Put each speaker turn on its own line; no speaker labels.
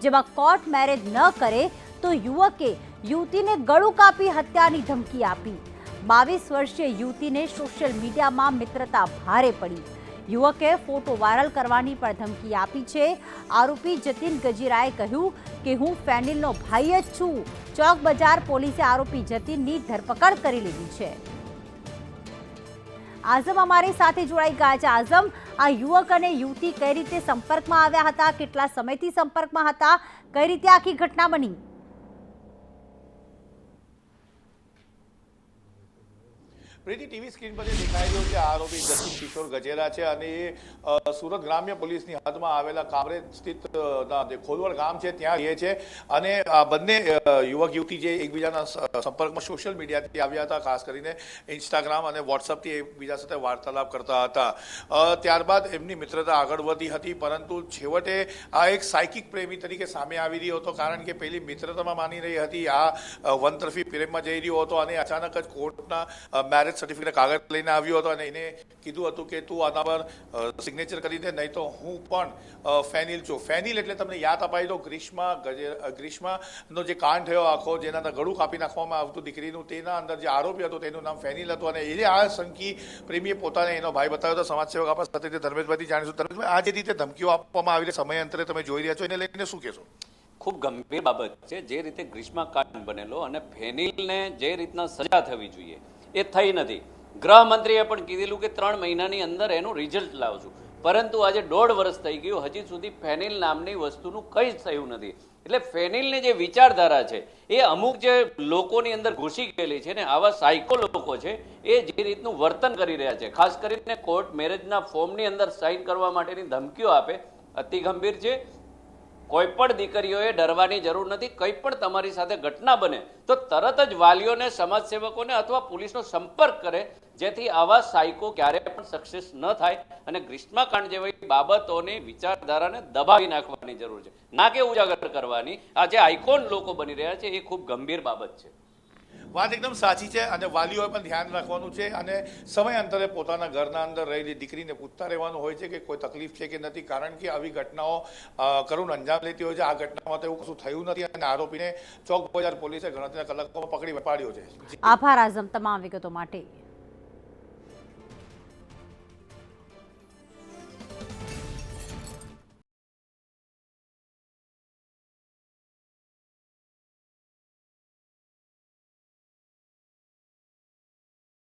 જેમાં court marriage ન કરે તો યુવકે યુવતીને ગળું કાપી હત્યાની ધમકી આપી। 22 વર્ષીય યુવતીને સોશિયલ મીડિયામાં મિત્રતા ભારે પડી। યુવકે ફોટો વાયરલ કરવાની પણ ધમકી આપી છે। આરોપી જતીન ગજીરાએ કહ્યું કે હું ફેનિલનો ભાઈ જ છું। ચોક બજાર પોલીસે આરોપી જતીનની ધરપકડ કરી લીધી છે। આઝમ અમારી સાથે જોડાઈ ગયા છે। આઝમ, આ યુવક અને યુવતી કઈ રીતે સંપર્કમાં આવ્યા હતા, કેટલા સમયથી સંપર્કમાં હતા, કઈ રીતે આખી ઘટના બની?
પ્રીતિ, ટીવી સ્ક્રીન પર જે દેખાઈ રહ્યો છે આરોપી જતીન કિશોર ગજેરા છે અને એ સુરત ગ્રામ્ય પોલીસની હદમાં આવેલા કામરેજ સ્થિત જે ખોલવડ ગામ છે ત્યાં રહે છે અને આ બંને યુવક યુવતી જે એકબીજાના સંપર્કમાં સોશિયલ મીડિયાથી આવ્યા હતા, ખાસ કરીને ઇન્સ્ટાગ્રામ અને વોટ્સઅપથી એકબીજા સાથે વાર્તાલાપ કરતા હતા। ત્યારબાદ એમની મિત્રતા આગળ વધી હતી, પરંતુ છેવટે આ એક સાયકિક પ્રેમી તરીકે સામે આવી રહ્યો હતો, કારણ કે પેલી મિત્રતામાં માની રહી હતી, આ વનતરફી પ્રેમમાં જઈ રહ્યો હતો અને અચાનક જ કોર્ટના મેરેજ સર્ટિફિકેટ કાગળ લઈને આવ્યો હતો અને એને કીધું હતું કે તું આના પર સિગ્નેચર કરી દે, નહીં તો હું પણ ફેનિલ છું। ફેનિલ એટલે તમને યાદ અપાઈ દો, ગ્રીષ્માનો જે કાંડ થયો આખો, જેના અંદર ગળું કાપી નાખવામાં આવતું દીકરીનું, તેના અંદર જે આરોપી હતો તેનું નામ ફેનિલ હતું અને એ આ શંકી પ્રેમીએ પોતાને એનો ભાઈ બતાવ્યો હતો। સમાજસેવક આપણા સાથે ધર્મેશભાઈથી જાણીશું। ધર્મેશભાઈ, આ જે રીતે ધમકીઓ આપવામાં આવી સમયાંતરે તમે જોઈ રહ્યા છો, એને લઈને શું કહેશો?
ખૂબ ગંભીર બાબત છે। જે રીતે ગ્રીષ્મા કાંડ બનેલો અને ફેનિલને જે રીતના સજા થવી જોઈએ એ થઈ નથી। ગૃહમંત્રીએ પણ કીધેલું કે 3 મહિનાની અંદર એનું રિઝલ્ટ લાવશું, પરંતુ આજે 1.5 વર્ષ થઈ ગયું, હજી સુધી ફેનિલ નામની વસ્તુનું કંઈ જ થયું નથી। એટલે ફેનિલની જે વિચારધારા છે એ અમુક જે લોકોની અંદર ઘૂસી ગયેલી છે ને, આવા સાયકો લોકો છે એ જે રીતનું વર્તન કરી રહ્યા છે, ખાસ કરીને કોર્ટ મેરેજના ફોર્મની અંદર સાઇન કરવા માટેની ધમકીઓ આપે, અતિ ગંભીર છે। કોઈ પણ દીકરીઓએ ડરવાની જરૂર નથી। કંઈ પણ તમારી સાથે ઘટના બને તો તરત જ વાલીઓને, સમાજસેવકોને અથવા પોલીસનો સંપર્ક કરે, જેથી આવા સાયકો ક્યારેય પણ સક્સેસ ન થાય અને ગ્રીષ્મા કાંડ જેવી બાબતોની વિચારધારાને દબાવી નાખવાની જરૂર છે, ના કે ઉજાગર કરવાની। આ જે આઇકોન લોકો બની રહ્યા છે એ ખૂબ ગંભીર બાબત છે।
વાત એકદમ સાચી છે અને વાલીઓએ પણ ધ્યાન રાખવાનું છે અને સમયાંતરે પોતાના ઘરના અંદર રહેલી દીકરીને પૂછતા રહેવાનું હોય છે કે કોઈ તકલીફ છે કે નથી, કારણ કે આવી ઘટનાઓ કરુણ અંજામ લેતી હોય છે। આ ઘટનામાં તો એવું કશું થયું નથી અને આરોપીને ચોક બજાર પોલીસે ગણતરીના કલાકોમાં પકડી પાડ્યો છે।
આભાર આઝમ તમામ વિગતો માટે।